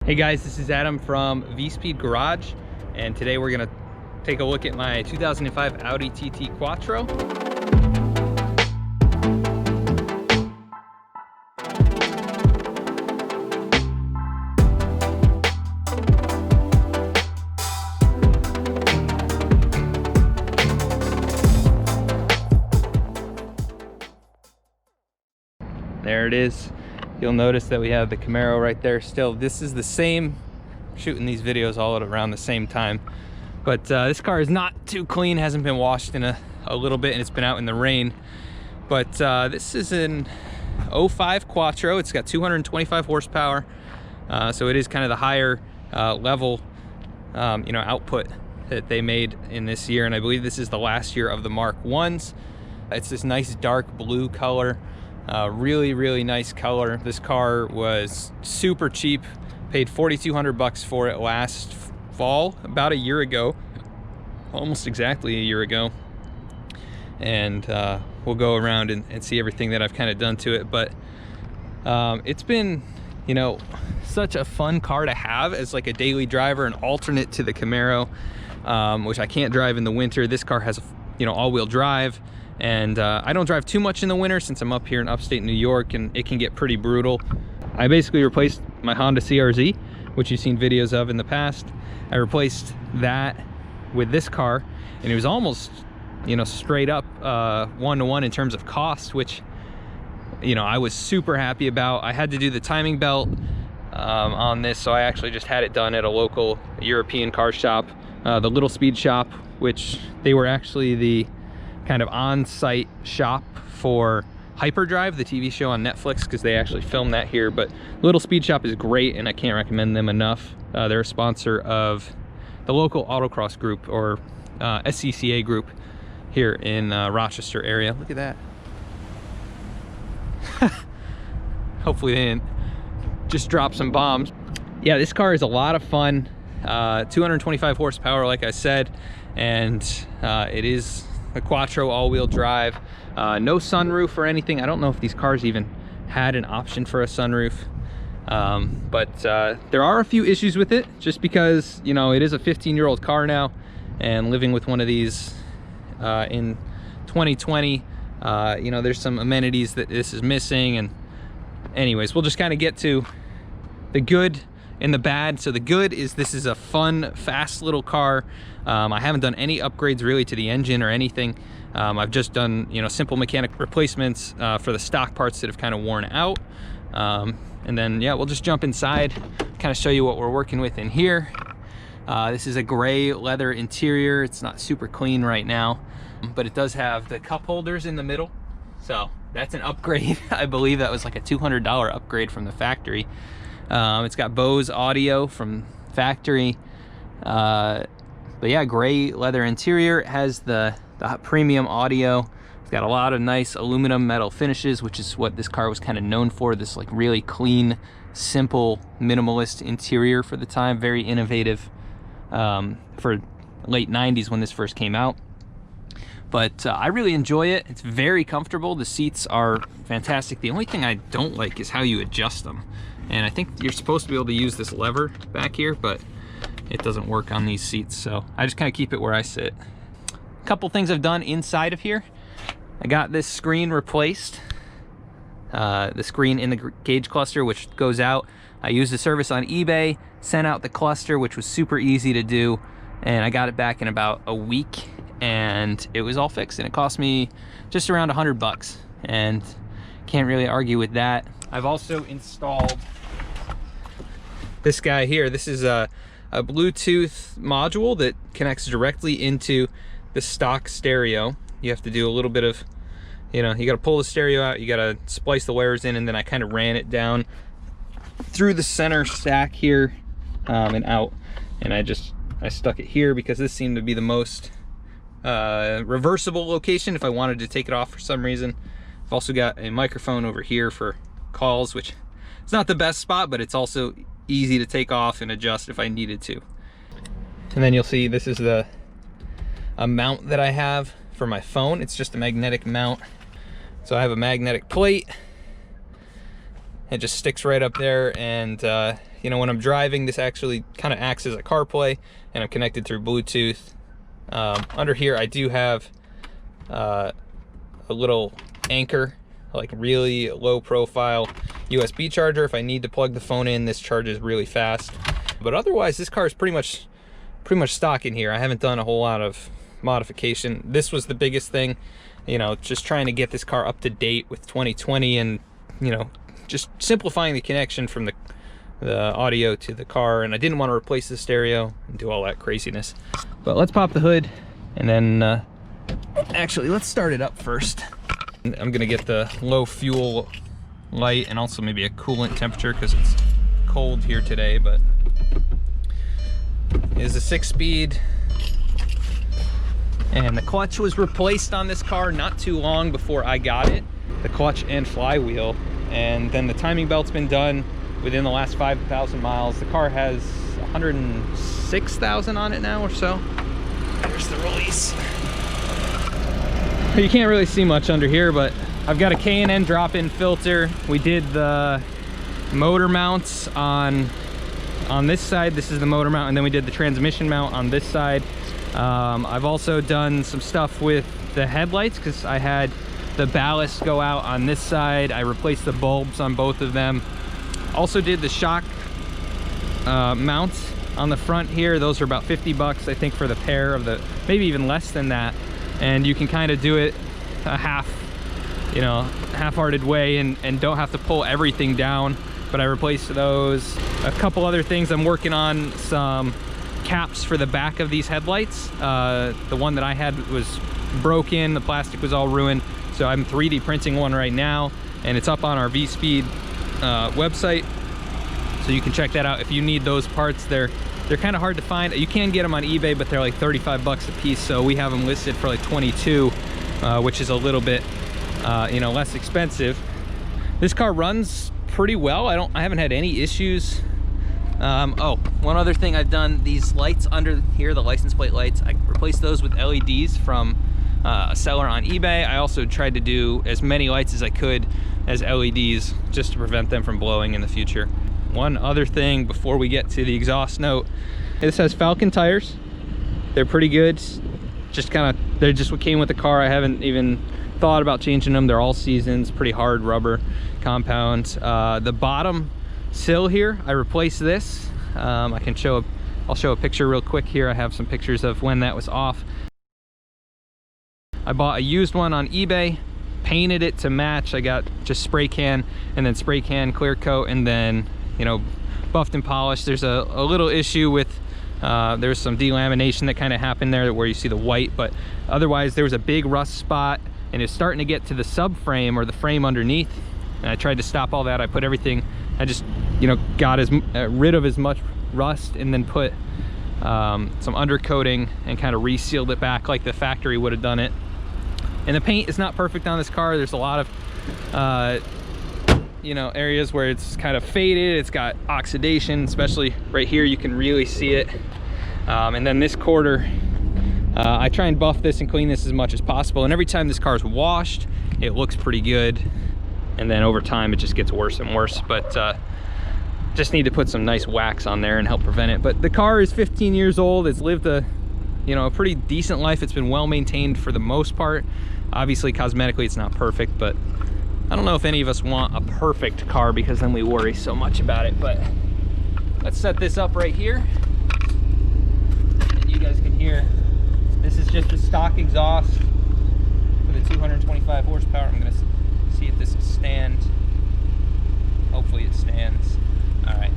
Hey guys, this is Adam from V-Speed Garage, and today we're gonna take a look at my 2005 Audi TT Quattro. There it is. You'll notice that we have the Camaro right there still. This is the same, shooting these videos all at around the same time. But this car is not too clean, hasn't been washed in a little bit, and it's been out in the rain. But this is an 05 Quattro. It's got 225 horsepower. So it is kind of the higher level output that they made in this year. And I believe this is the last year of the Mark 1s. It's this nice dark blue color. Really nice color. This car was super cheap. Paid 4,200 bucks for it last fall, about a year ago, almost exactly a year ago. And we'll go around and see everything that I've kind of done to it. But it's been, such a fun car to have as like a daily driver, an alternate to the Camaro, which I can't drive in the winter. This car has, all-wheel drive. And I don't drive too much in the winter since I'm up here in upstate New York, and it can get pretty brutal. I basically replaced my Honda CRZ, which you've seen videos of in the past. I replaced that with this car, and it was almost, straight up one-to-one in terms of cost, which, I was super happy about. I had to do the timing belt on this, so I actually just had it done at a local European car shop, the Little Speed Shop, which they were actually the kind of on-site shop for Hyperdrive, the TV show on Netflix, because they actually filmed that here. But Little Speed Shop is great, and I can't recommend them enough. They're a sponsor of the local autocross group, or SCCA group, here in Rochester area. Look at that. Hopefully they didn't just drop some bombs. Yeah, this car is a lot of fun. 225 horsepower, like I said, and it is a Quattro all-wheel drive. No sunroof or anything. I don't know if these cars even had an option for a sunroof. But there are a few issues with it, just because, it is a 15-year-old car now, and living with one of these in 2020, there's some amenities that this is missing. And anyways, we'll just kind of get to the good and the bad. So the good is this is a fun, fast little car. I haven't done any upgrades really to the engine or anything. I've just done, simple mechanic replacements for the stock parts that have kind of worn out. And then, yeah, we'll just jump inside, kind of show you what we're working with in here. This is a gray leather interior. It's not super clean right now, but it does have the cup holders in the middle. So that's an upgrade. I believe that was like a $200 upgrade from the factory. It's got Bose audio from factory. But yeah, gray leather interior. It has the premium audio. It's got a lot of nice aluminum metal finishes, which is what this car was kind of known for. This like really clean, simple, minimalist interior for the time. Very innovative for late 90s when this first came out. But I really enjoy it. It's very comfortable. The seats are fantastic. The only thing I don't like is how you adjust them. And I think you're supposed to be able to use this lever back here, but it doesn't work on these seats. So I just kind of keep it where I sit. A couple things I've done inside of here. I got this screen replaced. The screen in the gauge cluster, which goes out. I used a service on eBay, sent out the cluster, which was super easy to do. And I got it back in about a week, and it was all fixed. And it cost me just around 100 bucks. And can't really argue with that. I've also installed this guy here. This is a Bluetooth module that connects directly into the stock stereo. You have to do a little bit of, you got to pull the stereo out, you got to splice the wires in, and then I kind of ran it down through the center stack here and out. And I stuck it here because this seemed to be the most reversible location if I wanted to take it off for some reason. I've also got a microphone over here for calls, which is not the best spot, but it's also easy to take off and adjust if I needed to. And then you'll see this is a mount that I have for my phone. It's just a magnetic mount. So I have a magnetic plate. It just sticks right up there, and you know, when I'm driving, this actually kind of acts as a CarPlay, and I'm connected through Bluetooth. Under here, I do have a little Anchor, like really low profile USB charger. If I need to plug the phone in, this charges really fast. But otherwise, this car is pretty much stock in here. I haven't done a whole lot of modification. This was the biggest thing, you know, just trying to get this car up to date with 2020, and you know, just simplifying the connection from the audio to the car. And I didn't want to replace the stereo and do all that craziness. But let's pop the hood, and then actually let's start it up first. I'm gonna get the low fuel light and also maybe a coolant temperature because it's cold here today. But it is a 6-speed, and the clutch was replaced on this car not too long before I got it. The clutch and flywheel, and then the timing belt's been done within the last 5,000 miles. The car has 106,000 on it now or so. There's the release. You can't really see much under here, but I've got a K&N drop-in filter. We did the motor mounts on this side. This is the motor mount, and then we did the transmission mount on this side. I've also done some stuff with the headlights because I had the ballast go out on this side. I replaced the bulbs on both of them. Also did the shock mounts on the front here. Those are about 50 bucks, I think, for the pair of the, maybe even less than that. And you can kind of do it a half-hearted way and don't have to pull everything down. But I replaced those. A couple other things, I'm working on some caps for the back of these headlights. The one that I had was broken, the plastic was all ruined, so I'm 3D printing one right now, and it's up on our V-Speed website, so you can check that out if you need those parts. They're kind of hard to find. You can get them on eBay, but they're like 35 bucks a piece, so we have them listed for like 22, which is a little bit you know, less expensive. This car runs pretty well. I haven't had any issues. Oh, one other thing I've done, these lights under here, the license plate lights, I replaced those with LEDs from a seller on eBay. I also tried to do as many lights as I could as LEDs just to prevent them from blowing in the future. One other thing before we get to the exhaust note, this has Falcon tires. They're pretty good. They're just what came with the car. I haven't even thought about changing them. They're all seasons, pretty hard rubber compound. The bottom sill here, I replaced this. I'll show a picture real quick here. I have some pictures of when that was off. I bought a used one on eBay, painted it to match. I got just spray can and then spray can clear coat, and then, you know, buffed and polished. There's a little issue with there's some delamination that kind of happened there where you see the white, but otherwise there was a big rust spot, and it's starting to get to the subframe or the frame underneath, and I tried to stop all that. I put everything, I just, you know, got rid of as much rust, and then put some undercoating and kind of resealed it back like the factory would have done it. And the paint is not perfect on this car. There's a lot of you know, areas where it's kind of faded. It's got oxidation, especially right here. You can really see it. And then this quarter, I try and buff this and clean this as much as possible. And every time this car is washed, it looks pretty good. And then over time, it just gets worse and worse. But just need to put some nice wax on there and help prevent it. But the car is 15 years old. It's lived a pretty decent life. It's been well maintained for the most part. Obviously, cosmetically, it's not perfect, but I don't know if any of us want a perfect car because then we worry so much about it. But let's set this up right here. And you guys can hear, this is just a stock exhaust with a 225 horsepower. I'm gonna see if this will stand. Hopefully it stands. All right.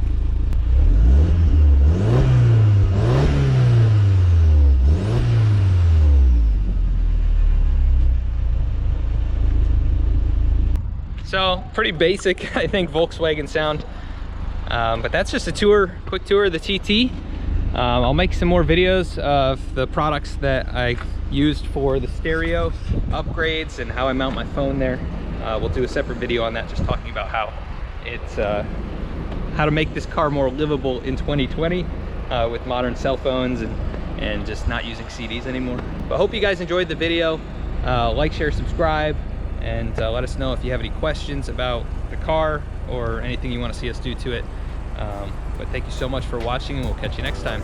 So pretty basic, I think, Volkswagen sound, but that's just a quick tour of the TT. I'll make some more videos of the products that I used for the stereo upgrades and how I mount my phone there. We'll do a separate video on that, just talking about how it's how to make this car more livable in 2020 with modern cell phones and just not using CDs anymore. But I hope you guys enjoyed the video. Like, share, subscribe, and let us know if you have any questions about the car or anything you want to see us do to it. But But thank you so much for watching, and we'll catch you next time.